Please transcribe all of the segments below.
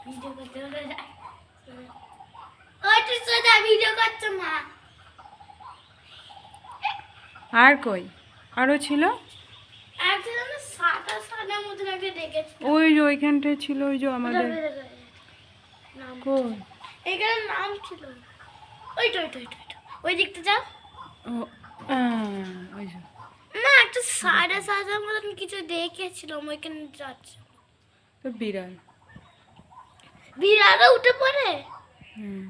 Video করতে ওই তো সোজা ভিডিও করছে মা। আর কই আরো ছিল? একজন সাদা সাদা মতন একটা দেখেছি। ওই যে ওইখানটায় ছিল, ওই যে আমাদের নাম কই এখানে নাম ছিল। ওইটা ওইটা ওইটা ওইটা ওই দিকতে যাও। ও ওই যে না একটা সাদা সাদা মতন কিছু দেখেছিলাম ওইখানে যাচ্ছে। তো বিড়াল। বিড়ালও উঠে পড়ে। হুম,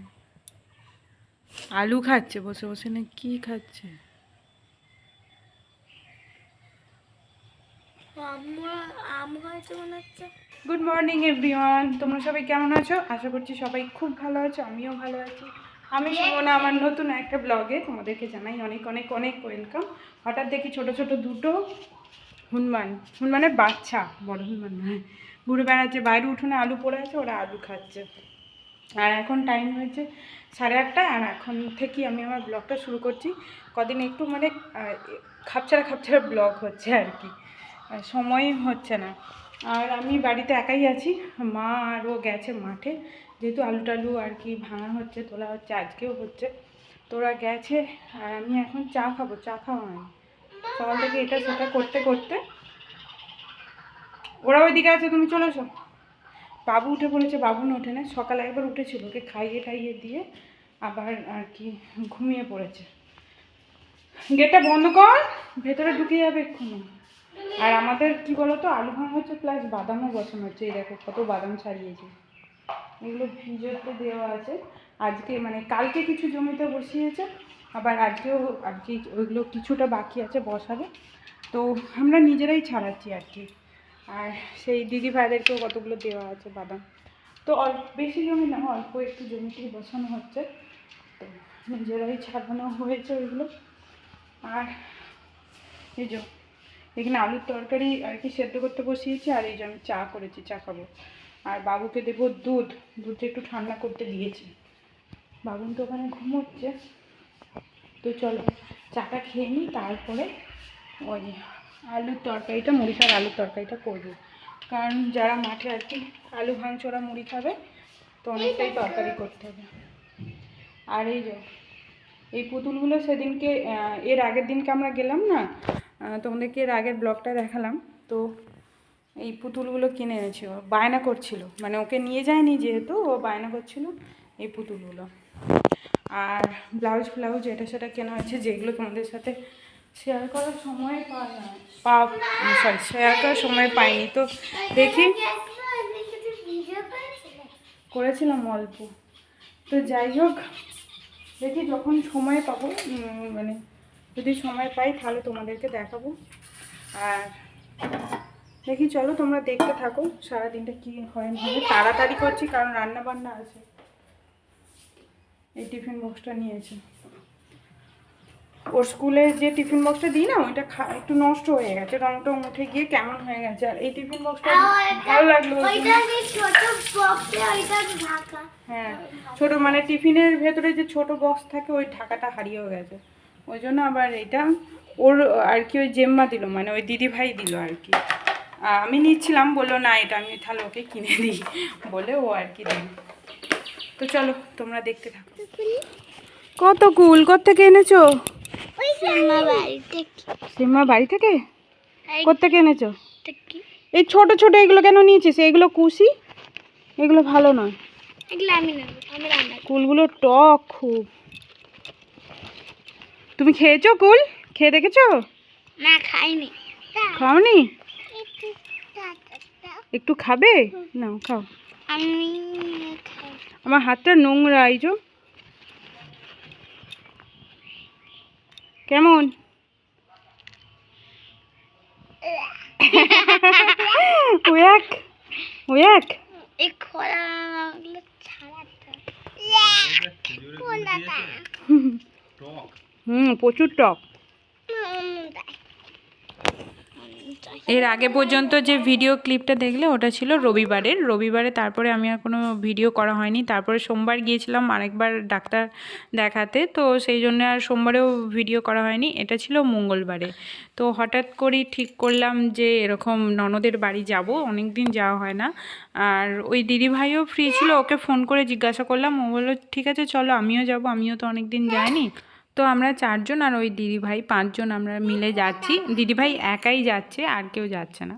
আলু খাচ্ছে বসে বসে, না কি খাচ্ছে? আম হয়েছে মনে হচ্ছে। গুড মর্নিং এভরিওয়ান, তোমরা সবাই কেমন আছো? আশা করছি সবাই খুব ভালো আছো, আমিও ভালো আছি। আমি সুমনা, আমার নতুন একটা ব্লগে তোমাদেরকে জানাই অনেক অনেক অনেক ওয়েলকাম। হঠাৎ দেখি ছোট ছোট দুটো হনুমানের বাচ্চা, বড় হনুমান নয়, ঘুরে বেড়াচ্ছে বাইরে, উঠোনে আলু পড়ে আছে, ওরা আলু খাচ্ছে। আর এখন টাইম হয়েছে 8:30, আর এখন থেকেই আমি আমার ব্লগটা শুরু করছি। কদিন একটু মানে খাপছাড়া খাপছাড়া ব্লগ হচ্ছে আর কি, সময় হচ্ছে না। আর আমি বাড়িতে একাই আছি, মা আর ও গেছে মাঠে, যেহেতু আলু টালু আর কি ভাঙা হচ্ছে, তোলা হচ্ছে, আজকেও হচ্ছে, তোরা গেছে। আর আমি এখন চা খাবো, চা খাওয়া হয়নি সকাল থেকে, এটা সেটা করতে করতে। ওরা ওইদিকে আছে, তুমি চলে এসো। বাবু উঠে পড়েছে, বাবু না ওঠে না, সকালে একবার উঠেছিল, ওকে খাইয়ে টাইয়ে দিয়ে আবার আর কি ঘুমিয়ে পড়েছে। গেটটা বন্ধ কর, ভেতরে ঢুকে যাবে এক্ষুনি। আর আমাদের কি বলতো, আলু ভাঙা হচ্ছে প্লাস বাদামও বসানো হচ্ছে। এই দেখো কত বাদাম ছাড়িয়েছে, এগুলো ভিজোতে দেওয়া আছে। আজকে মানে কালকে কিছু জমিতে বসিয়েছে, আবার আজকেও আর কি ওইগুলো কিছুটা বাকি আছে বসাবে। তো আমরা নিজেরাই ছাড়াচ্ছি আর কি। আর সেই দিদি ভাইদেরকেও কতগুলো দেওয়া আছে বাদাম। তো অল্প বেশি জমি না, অল্প একটু জমিতেই বসানো হচ্ছে, তো নিজেরাই ছাড়ানো হয়েছে ওইগুলো। আর এই যে এখানে আলুর তরকারি আর কি সেদ্ধ করতে বসিয়েছি, আর এই যে আমি চা করেছি, চা খাবো। আর বাবুকে দেবো দুধটা একটু ঠান্ডা করতে দিয়েছি। বাবু তো ওখানে ঘুমোচ্ছে। তো চলো চাটা খেয়ে নিই, তারপরে ওই আলুর তরকারিটা, মুড়ি খাওয়ার আলুর তরকারিটা করবো। কারণ যারা মাঠে আর কি আলু ভাঙছে, ওরা মুড়ি খাবে, তো অনেকটাই তরকারি করতে হবে। আর এই যে এই পুতুলগুলো সেদিনকে এর আগের দিনকে আমরা গেলাম না, তোমাদেরকে এর আগের ব্লগটা দেখালাম। তো এই পুতুলগুলো কিনে এনেছি, ও বায়না করছিল, মানে ওকে নিয়ে যায়নি যেহেতু, ও বায়না করছিল এই পুতুলগুলো। আর ব্লাউজ এটা সেটা কেনা হয়েছে, যেগুলো তোমাদের সাথে শেয়ার করার সময় শেয়ার করার সময় পাইনি। তো দেখি করেছিলাম অল্প, তো যাই হোক দেখি যখন সময় পাবো, মানে যদি সময় পাই তাহলে তোমাদেরকে দেখাবো। আর দেখি চলো তোমরা দেখতে থাকো সারাদিনটা কি হয় না হয়। তাড়াতাড়ি করছি কারণ রান্না বান্না আছে। এই টিফিন বক্সটা নিয়েছে, ওর স্কুলে যে টিফিন বক্সটা দিই না, ওইটা একটু নষ্ট হয়ে গেছে, রং টং উঠে গিয়ে কেমন হয়ে গেছে। আর এই টিফিন বক্সটা ভালো লাগলো। হ্যাঁ ছোট, মানে টিফিনের ভেতরে যে ছোট বক্স থাকে, ওই ঢাকাটা হারিয়েও গেছে, ওই জন্য আবার এটা ওর আর কি ওই জেম্মা দিল, মানে ওই দিদি ভাই দিল আর কি। আমি নিচ্ছিলাম, বললো না এটা আমি তাহলে ওকে কিনে দিই বলে ও আর কি দিল। তো চলো তোমরা দেখতে থাকো। কত কুল, কোত্থেকে এনেছো? সিম্মা বাড়ি থেকে? কোত্থেকে এনেছো? এই ছোট ছোট এগুলো কেন নিয়েছিস? এগুলো কুশি, এগুলো ভালো নয়, কুলগুলো টক খুব। তুমি খেয়েছো কুল? খেয়ে দেখেছো? না খাইনি। খাওনি? একটু খাবে? নাও খাও। আমি আমার হাতটা নোংরা, এই যে কেমন ওয়াক ওয়াক। এই খোলাগুলো ছাড়াটা প্রচুর টক। এর আগে পর্যন্ত যে ভিডিও ক্লিপটা দেখলে ওটা ছিল রবিবারে, তারপরে আমি আর কোনো ভিডিও করা হয়নি। তারপরে সোমবার গিয়েছিলাম আরেকবার ডাক্তার দেখাতে, তো সেই জন্য আর সোমবারেও ভিডিও করা হয়নি। এটা ছিল মঙ্গলবারে। তো হঠাৎ করেই ঠিক করলাম যে এরকম ননদের বাড়ি যাব, অনেক দিন যাওয়া হয় না। আর ওই দিদিভাইও ফ্রি ছিল, ওকে ফোন করে জিজ্ঞাসা করলাম, ও বললো ঠিক আছে চলো আমিও যাব, আমিও তো অনেক দিন যাইনি। তো আমরা 4 জন আর ওই দিদিভাই 5 জন আমরা মিলে যাচ্ছি। দিদিভাই একাই যাচ্ছে, আর কেউ যাচ্ছে না।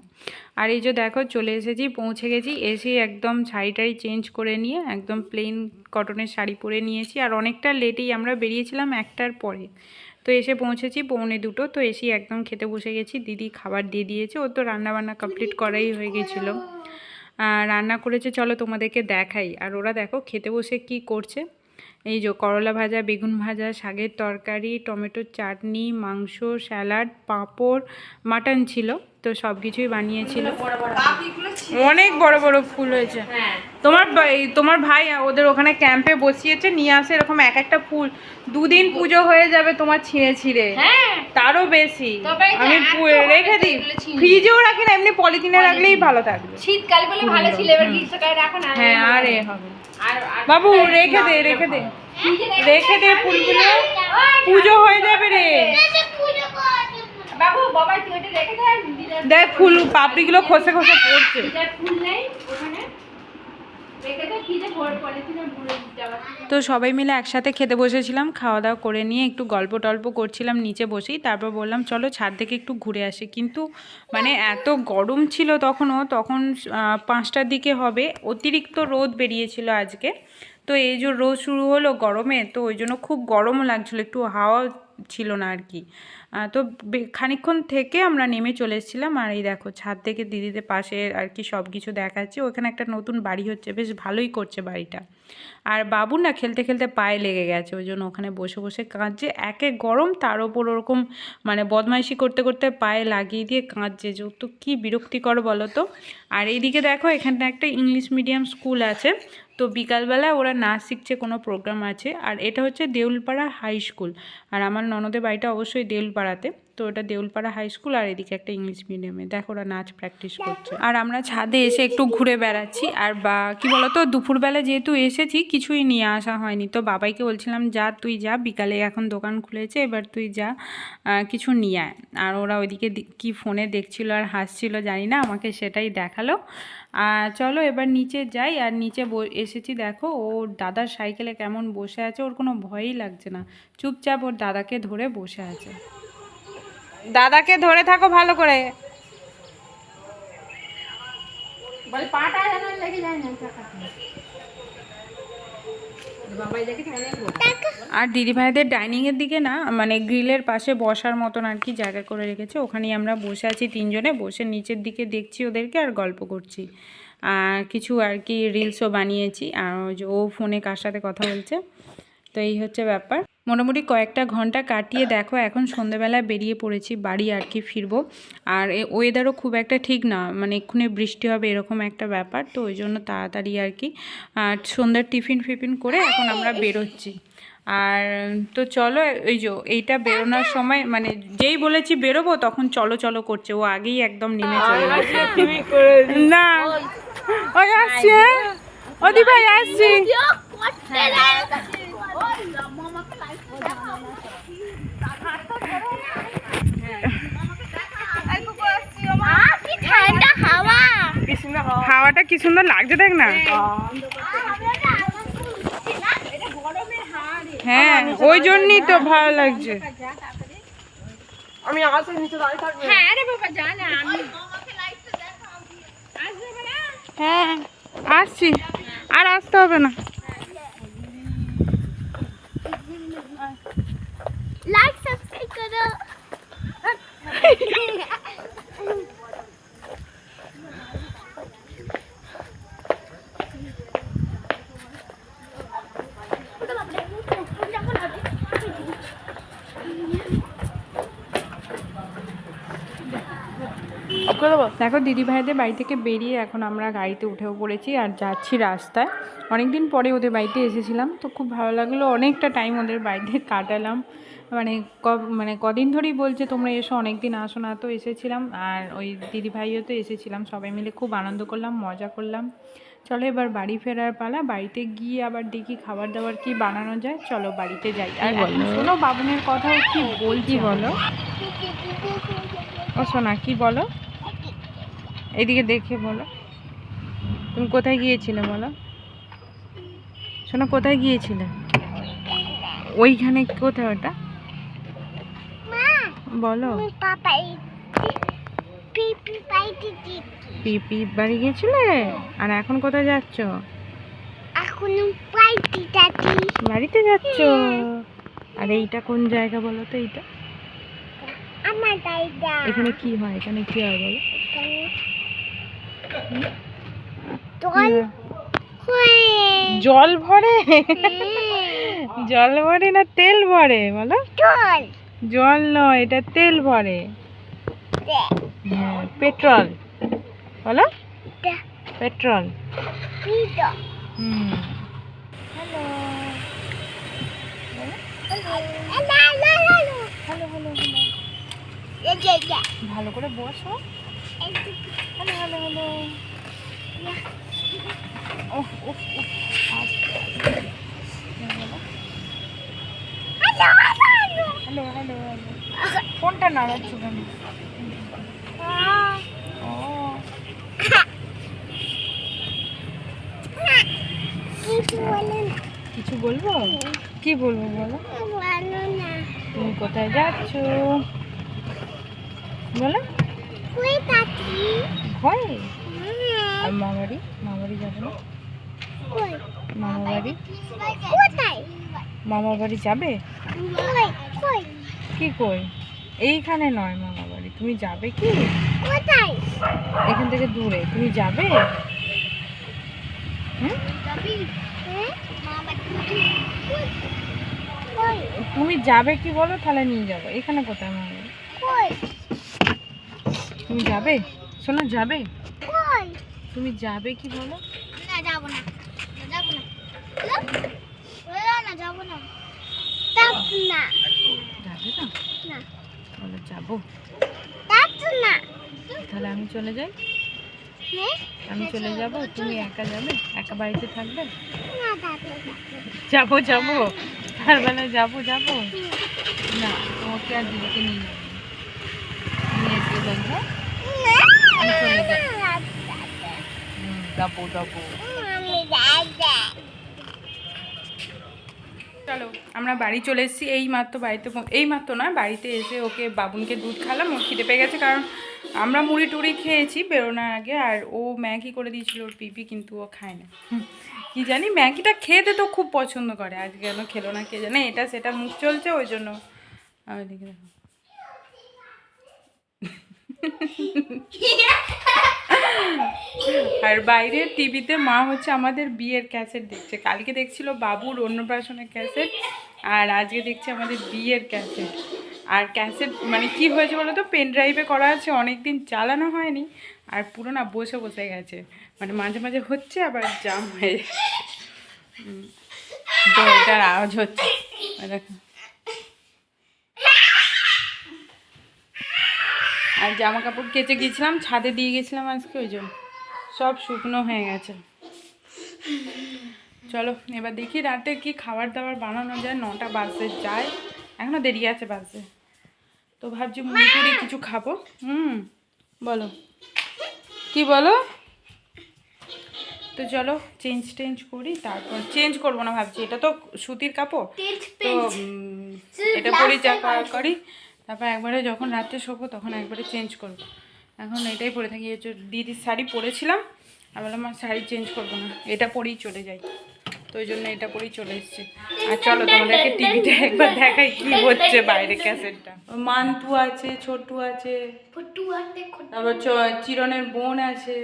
আর এই যে দেখো চলে এসেছি, পৌঁছে গেছি। এসে একদম শাড়িটারি চেঞ্জ করে নিয়ে একদম প্লেন কটনের শাড়ি পরে নিয়েছি। আর অনেকটা লেটেই আমরা বেরিয়েছিলাম 1টার পরে, তো এসে পৌঁছেছি 1:45। তো এসেই একদম খেতে বসে গেছি। দিদি খাবার দিয়ে দিয়েছে, ও তো রান্নাবান্না কমপ্লিট করাই হয়ে গেছিলো। রান্না করেছে, চলো তোমাদেরকে দেখাই। আর ওরা দেখো খেতে বসে কি করছে। এই যে করলা ভাজা, বেগুন ভাজা, শাকের তরকারি, টমেটোর চাটনি, মাংস, স্যালাড, পাঁপড়, মাটন ছিল, তো সব কিছুই বানিয়েছিল। অনেক বড় বড় ফুল হয়েছে। তোমার ভাই ওদের ওখানে ক্যাম্পে বসিয়েছে, নিয়ে আসে এরকম এক একটা ফুল। 2 দিন পুজো হয়ে যাবে তোমার ছিঁড়ে ছিঁড়ে, তারও বেশি। আমি রেখে দিই, ফ্রিজেও রাখি না, এমনি পলিথিনে রাখলেই ভালো থাকবে। শীতকাল বলে ভালো ছিল, এবার গ্রীষ্মকালে রাখো না। হ্যাঁ আর এ হবে বাবু, রেখে দে ফুলগুলো, পুজো হয়ে যাবে রে। বাবু বাবাই তুই ওটা রেখে দে, দেখ ফুল পাপড়িগুলো খসে খসে পড়ছে। ফুল নেই ওখানে রেখে দে, কি যে ভোর পলিথিনে ভরে যাবে। তো সবাই মিলে একসাথে খেতে বসেছিলাম, খাওয়া দাওয়া করে নিয়ে একটু গল্প টল্প করছিলাম নিচে বসেই। তারপর বললাম চলো ছাদ থেকে একটু ঘুরে আসি, কিন্তু মানে এত গরম ছিল তখন 5টার দিকে হবে, অতিরিক্ত রোদ বেরিয়েছিল আজকে। তো এই যে রোদ শুরু হলো গরমে, তো ওই জন্য খুব গরমও লাগছিলো, একটু হাওয়া ছিল না আর কি। তো খানিকক্ষণ থেকে আমরা নেমে চলে এসেছিলাম। আর এই দেখো ছাদ থেকে দিদিদের পাশে আর কি সব কিছু দেখাচ্ছে। ওখানে একটা নতুন বাড়ি হচ্ছে, বেশ ভালোই করছে বাড়িটা। আর বাবু না খেলতে খেলতে পায়ে লেগে গেছে, ওই জন্য ওখানে বসে বসে কাঁদছে। একে গরম, তার ওপর ওরকম মানে বদমাইশি করতে করতে পায়ে লাগিয়ে দিয়ে কাঁদছে, যে তো কী বিরক্তিকর বলো তো। আর এইদিকে দেখো এখানটা একটা ইংলিশ মিডিয়াম স্কুল আছে, তো বিকালবেলা ওরা নাচ শিখছে, কোনো প্রোগ্রাম আছে। আর এটা হচ্ছে দেউলপাড়া হাই স্কুল। আর আমার ননদের বাড়িটা অবশ্যই দেউলপাড়াতে, তো ওটা দেউলপাড়া হাই স্কুল। আর এদিকে একটা ইংলিশ মিডিয়ামে, দেখো ওরা নাচ প্র্যাকটিস করছে। আর আমরা ছাদে এসে একটু ঘুরে বেড়াচ্ছি। আর কি বলতো, দুপুরবেলা যেহেতু এসেছি কিছুই নিয়ে আসা হয়নি, তো বাবাইকে বলছিলাম যা তুই যা, বিকালে এখন দোকান খুলেছে, এবার তুই যা কিছু নিয়ে আয়। আর ওরা ওইদিকে কি ফোনে দেখছিল আর হাসছিল জানি না, আমাকে সেটাই দেখালো। চলো এবার নিচে যাই। আর নিচে এসেছি, দেখো ও দাদার সাইকেলে কেমন বসে আছে, ওর কোনো ভয়ই লাগছে না, চুপচাপ ওর দাদাকে ধরে বসে আছে। দাদাকে ধরে থাকো ভালো করে। বলে পাটা যেন লেগে যায় না চাকাতে। বাবাই দেখে তাহলে আর দিদিভাইদের ডাইনিংয়ের দিকে না মানে গ্রিলের পাশে বসার মতন আর কি জায়গা করে রেখেছে, ওখানেই আমরা বসে আছি 3 জনে, বসে নিচের দিকে দেখছি ওদেরকে আর গল্প করছি। আর কিছু আর কি রিলসও বানিয়েছি। আর ও ফোনে কার সাথে কথা বলছে, তো এই হচ্ছে ব্যাপার। মোটামুটি কয়েকটা ঘন্টা কাটিয়ে দেখো এখন সন্ধ্যেবেলায় বেরিয়ে পড়েছি বাড়ি আর কি ফিরবো। আর ওয়েদারও খুব একটা ঠিক না, মানে এক্ষুনি বৃষ্টি হবে এরকম একটা ব্যাপার, তো ওই জন্য তাড়াতাড়ি আর কি সন্ধ্যার টিফিন করে এখন আমরা বেরোচ্ছি। আর তো চলো, এই যে এইটা বেরোনোর সময় মানে যেই বলেছি বেরোবো তখন চলো চলো করছে, ও আগেই একদম নেমে চলে না। ওই আসছে, ও দি ভাই আসছি। হাওয়াটা কি সুন্দর লাগছে দেখ না। হ্যাঁ ওই জন্যই তো ভালো লাগছে। আমি আসে নিচে দাঁড়িয়ে থাকবো। হ্যাঁ রে বাবা জানা আমি হ্যাঁ আসছি, আর আসতে হবে না। লাইক সাবস্ক্রাইব করো। দেখো দিদিভাইদের বাড়ি থেকে বেরিয়ে এখন আমরা গাড়িতে উঠেও পড়েছি আর যাচ্ছি রাস্তায়। অনেক দিন পরে ওদের বাড়িতে এসেছিলাম, তো খুব ভালো লাগলো, অনেকটা টাইম ওদের বাড়িতে কাটালাম। মানে মানে কদিন ধরেই বলছে তোমরা এসো, অনেক দিন আসো না, তো এসেছিলাম। আর ওই দিদিভাইও তো এসেছিলাম, সবাই মিলে খুব আনন্দ করলাম, মজা করলাম। চলো এবার বাড়ি ফেরার পালা। বাড়িতে গিয়ে আবার দেখি খাবার দাবার কি বানানো যায়। চলো বাড়িতে যাই। আর এখন শোনো বাবুনের কথাও কি বলছি, বলো ও শোনা, কি বলো, এদিকে দেখে বলো। তুমি কোথায় গিয়েছিলে বলো শোনো, কোথায় গিয়েছিলে? ওইখানে কোথায় ওটা বলো? পিপি বাড়ি গিয়েছিলে? আর এখন কোথায় যাচ্ছ? বাড়িতে যাচ্ছ? আর এইটা কোন জায়গা বলো তো? এইটা এখানে কি হয়? এখানে কি হয় বলো? জল ভরে? জল ভরে না তেল ভরে বলো? জল নয়, এটা তেল ভরে। হ্যাঁ, পেট্রোল বলো, পেট্রোল। হুম, ভালো করে বসো। Hello hello hello. ওহ ওহ ওহ, হ্যালো হ্যালো হ্যালো। ফোনটা নাড়াচ্ছ কেন? ও কিছু বলবো? কি বলবো বলো? তুমি কোথায় যাচ্ছ বলো? ভয়? আর মামারি? মামারি যাবে না? মামা বাড়ি? মামা বাড়ি যাবে? কি কই? এইখানে নয় মামা বাড়ি। তুমি যাবে কি? এখান থেকে দূরে। তুমি যাবে? হুম? তুমি যাবে কি বলো, তাহলে নিয়ে যাবো। এখানে কোথায় মামা বাড়ি? তুমি যাবে? শোনো, যাবে? তুমি যাবে কি বলো? না যাবো না, যাবো না, যাবো না, যাবে না? না বলো যাবো। না। তাহলে আমি চলে যাই? আমি চলে যাব, তুমি একা যাবে? একা বাড়িতে থাকবে? যাবো যাবো, তার বেলা যাবো যাবো না, তোমাকে আর দিদিকে নিয়ে যাবো, নিয়ে চলে যাবো। আমি চলে যাই। যাবো যাবো। চলো আমরা বাড়ি চলে এসেছি। এই মাত্র বাড়িতে, এই মাত্র না, বাড়িতে এসে ওকে বাবুনকে দুধ খালাম। ওর খিদে পেয়ে গেছে, কারণ আমরা মুড়ি টুড়ি খেয়েছি বেরোনোর আগে। আর ও ম্যাগি করে দিয়েছিল ওর পিপি, কিন্তু ও খায় না। কি জানি, ম্যাগিটা খেতে তো খুব পছন্দ করে, আজকে কেন খেলো না কে জানে। এটা সেটা মুখ চলছে, ওই জন্য। দেখো আর বাইরে টিভিতে মা হচ্ছে আমাদের বিয়ের ক্যাসেট দেখছে। কালকে দেখছিল বাবুর অন্নপ্রাশনের ক্যাসেট, আর আজকে দেখছে আমাদের বিয়ের ক্যাসেট। আর ক্যাসেট মানে কি হয়েছে বলো তো, পেন ড্রাইভে করা আছে, অনেক দিন চালানো হয়নি, আর পুরো না বসে বসে গেছে, মানে মাঝে মাঝে হচ্ছে আবার জাম হয়ে যাচ্ছে। তো এটার আওয়াজ হচ্ছে, দেখো। আর জামা কাপড় কেচে গিয়েছিলাম, ছাদে দিয়ে গেছিলাম আজকে, ওই জন্য সব শুকনো হয়ে গেছে। চলো এবার দেখি রাতে কি খাবার দাবার বানানো যায়। 9টা বাজতে যায়, এখনও দেরি আছে বাজতে। তো ভাবছি মুড়ি টুড়ি কিছু খাবো। বলো কি বলো? তো চলো চেঞ্জ করি, তারপর চেঞ্জ করবো না ভাবছি, এটা তো সুতির কাপড়, তো এটা পরি যা করি, তারপর একবারে যখন রাত্রে শোবো তখন একবারে চেঞ্জ করবো। এখন এটাই পরে থাকি। দিদির শাড়ি পরেছিলাম, আমি বললাম আমার শাড়ি চেঞ্জ করবো না, এটা পরেই চলে যাই, তো ওই জন্য এটা পরেই চলে এসেছি। আর চলো তোমাদেরকে টিভিতে একবার দেখাই কি হচ্ছে বাইরে। ক্যাসেটটা মান্তু আছে, ছোট্টু আছে, তারপর চিরনের বোন আছে।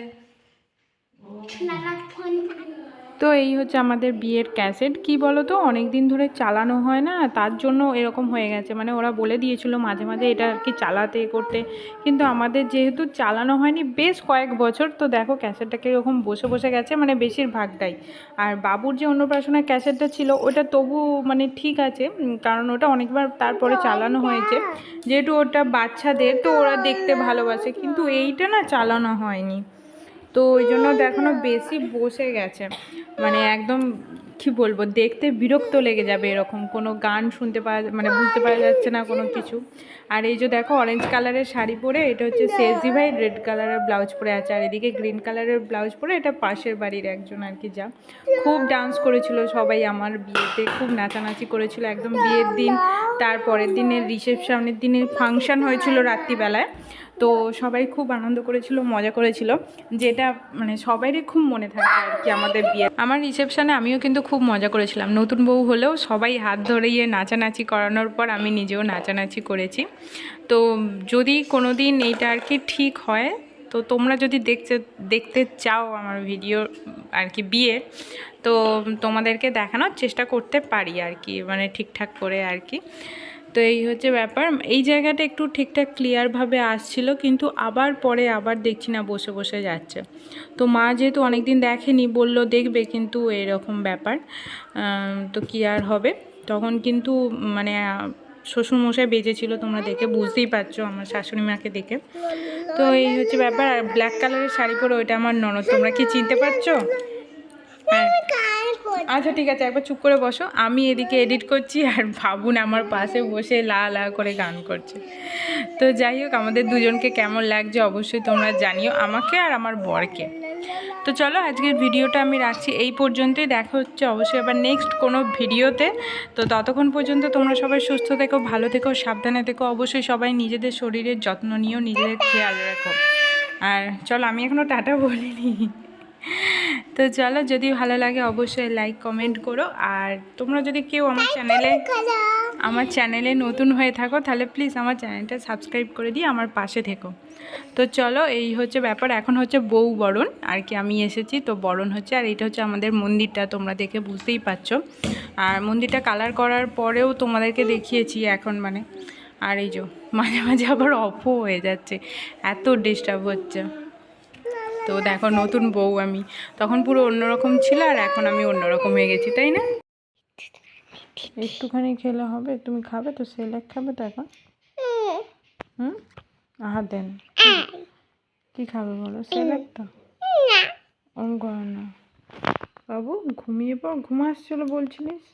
তো এই হচ্ছে আমাদের বিয়ের ক্যাসেট। কি বলো তো, অনেক দিন ধরে চালানো হয় না, তার জন্য এরকম হয়ে গেছে। মানে ওরা বলে দিয়েছিল মাঝে মাঝে এটা আর কি চালাতে করতে, কিন্তু আমাদের যেহেতু চালানো হয়নি বেশ কয়েক বছর, তো দেখো ক্যাসেটটাকে এরকম বসে বসে গেছে, মানে বেশিরভাগটাই। আর বাবুর যে অন্নপ্রাশনের ক্যাসেটটা ছিল ওটা তবু মানে ঠিক আছে, কারণ ওটা অনেকবার তারপরে চালানো হয়েছে, যেহেতু ওটা বাচ্চাদের তো ওরা দেখতে ভালোবাসে, কিন্তু এইটা না চালানো হয়নি, তো ওই জন্য দেখানো বেশি বসে গেছে। মানে একদম কি বলবো, দেখতে বিরক্ত লেগে যাবে এরকম, কোনো গান শুনতে পাওয়া মানে বুঝতে পারা যাচ্ছে না কোনো কিছু। আর এই যে দেখো অরেঞ্জ কালারের শাড়ি পরে, এটা হচ্ছে সেজি ভাই রেড কালারের ব্লাউজ পরে আছে, আর এদিকে গ্রিন কালারের ব্লাউজ পরে এটা পাশের বাড়ির একজন আর কি, যা খুব ডান্স করেছিল সবাই আমার বিয়েতে, খুব নাচানাচি করেছিল একদম বিয়ের দিন। তারপরের দিনের রিসেপশনের দিনের ফাংশন হয়েছিল রাত্রিবেলায়, তো সবাই খুব আনন্দ করেছিল, মজা করেছিল, যেটা মানে সবারই খুব মনে থাকবে আর কি আমাদের বিয়ে। আমার রিসেপশনে আমিও কিন্তু খুব মজা করেছিলাম, নতুন বউ হলেও সবাই হাত ধরিয়ে নাচানাচি করানোর পর আমি নিজেও নাচানাচি করেছি। তো যদি কোনো দিন এইটা আর কি ঠিক হয়, তো তোমরা যদি দেখতে চাও আমার ভিডিও আর কি বিয়ে, তো তোমাদেরকে দেখানোর চেষ্টা করতে পারি আর কি, মানে ঠিকঠাক করে আর কি। তো এই হচ্ছে ব্যাপার। এই জায়গাটা একটু ঠিকঠাক ক্লিয়ারভাবে আসছিল, কিন্তু আবার পরে আবার দেখছি না, বসে বসে যাচ্ছে। তো মা যেহেতু অনেক দিন দেখেনি বলল দেখবে, কিন্তু এরকম ব্যাপার, তো কি আর হবে। তখন কিন্তু মানে শ্বশুরমশাই বেজেছিল, তোমরা দেখে বুঝতেই পারছো আমার শাশুড়ি মাকে দেখে। তো এই হচ্ছে ব্যাপার। আর ব্ল্যাক কালারের শাড়ি পরে ওইটা আমার ননদ, তোমরা কি চিনতে পারছো? হ্যাঁ, আচ্ছা ঠিক আছে, একবার চুপ করে বসো। আমি এদিকে এডিট করছি আর ভাবুন আমার পাশে বসে লা লা করে গান করছে। তো যাই হোক, আমাদের দুজনকে কেমন লাগছে অবশ্যই তোমরা জানিও, আমাকে আর আমার বরকে। তো চলো আজকের ভিডিওটা আমি রাখছি এই পর্যন্তই, দেখা হচ্ছে অবশ্যই আবার নেক্সট কোনো ভিডিওতে। তো ততক্ষণ পর্যন্ত তোমরা সবাই সুস্থ থেকো, ভালো থেকো, সাবধানে থেকো, অবশ্যই সবাই নিজেদের শরীরের যত্ন নিও, নিজেদের খেয়াল রাখো। আর চলো, আমি এখনও টাটা বলিনি। তো চলো, যদি ভালো লাগে অবশ্যই লাইক কমেন্ট করো, আর তোমরা যদি কেউ আমার চ্যানেলে নতুন হয়ে থাকো তাহলে প্লিজ আমার চ্যানেলটা সাবস্ক্রাইব করে দিয়ে আমার পাশে থেকো। তো চলো, এই হচ্ছে ব্যাপার। এখন হচ্ছে বউ বরণ আর কি, আমি এসেছি তো বরণ হচ্ছে, আর এইটা হচ্ছে আমাদের মন্দিরটা, তোমরা দেখে বুঝতেই পারছো। আর মন্দিরটা কালার করার পরেও তোমাদেরকে দেখিয়েছি এখন মানে। আর এই যে মাঝে মাঝে আবার অফও হয়ে যাচ্ছে, এত ডিস্টার্ব হচ্ছে। তো দেখো নতুন বউ আমি, তখন পুরো অন্যরকম ছিল আর এখন আমি অন্যরকম হয়ে গেছি, তাই না? একটুখানি খেলে হবে, তুমি খাবে তো, সেলেক খাবে তো এখন? আহা দেন, কি খাবে বলো? সেলেক তো ওরকম করো না বাবু, ঘুমিয়ে পড়, ঘুম আসছিল বলছিলিস।